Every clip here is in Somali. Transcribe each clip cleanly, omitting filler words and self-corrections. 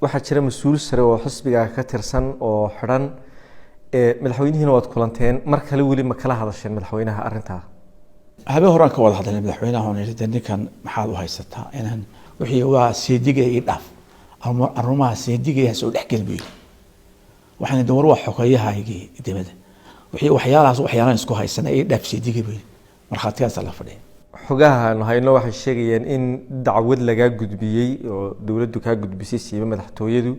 waxaa jira mas'uul sare oo xisbiga ka tirsan oo xiran madaxweynihiina waad kulanteen mar kale weli ma kala hadasheen madaxweynaha arintaa habeen horaan ka wada hadalnay madaxweynaha oo yiri ninkan maxaad u haysataa inaan wixii waa seediga ii dhaaf ama arumaha seediga soo dhaxgalbiyo waxaan door wax xoqayahaygii dibada wixii waxyaalahaas isku haysanay ii dhaaf seediga bay marxaatiyaas la fadhiyo xogaha hayno waxay sheegayeen in dacwad laga gudbiyay oo dawladdu ka gudbisay siiba madaxtooyadu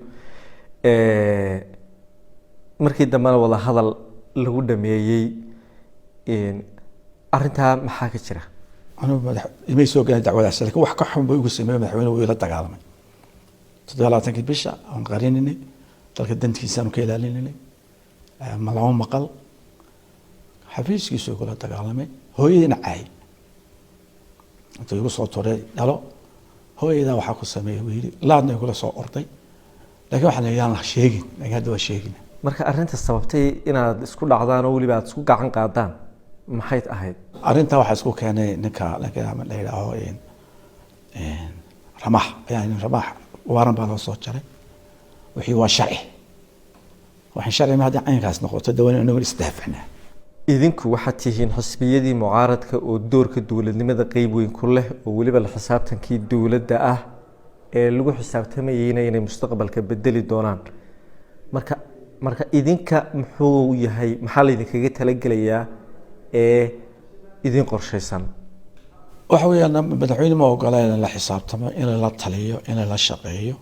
markii dambe wada hadal lagu dhameeyay arinta maxaa ka jira anuu madax imay soo galay dacwadaas laakiin wax ka xun bay ugu sameeyay madaxweynuhu uu la dagaalamay 27 bisha aan qarinay dalka dantiisa uu ka ilaalinay malaw maqal xafiiskiisa uu la dagaalamay hooyadina caay inta igu soo toray dhalo hooyada waxa ku sameeyay wiili laadna igu la soo orday laakiin waxa la yaan sheegin laga hadda waa sheegin marka arinta sababtay inaad isku dhacdaan oo waliba aad isku gacan qaadaan maxay ahayd arinta waxa isku keenay ninka laga yiraahdo ramax yani ramax waaran baa loo soo jaray wixii waa sharci waxaan sharci ma hadda aynkaas noqoto dawladda inuu isdaafacnaa idinku waxaad tihiin xisbiyadii mucaaradka oo doorka dawladnimada qayb weyn ku leh oo waliba la xisaabtankii dawladda ah ee lagu xisaabtamayay inay mustaqbalka bedeli doonaan marka idinka muxuu yahay maxaa la idinkaga talagelayaa ee idin qorshaysan waxa weeyaan madaxweyne ma ogolaan in la xisaabtamo in la taliyo in la shaqeeyo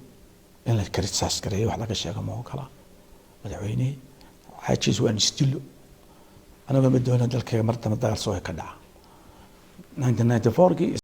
in la karisaas gareeyo wax laga sheego ma ogola madaxweyne xajiis waan istilo أنا ما بدي أنا ذلك مرة ما دار سوي كذا 1994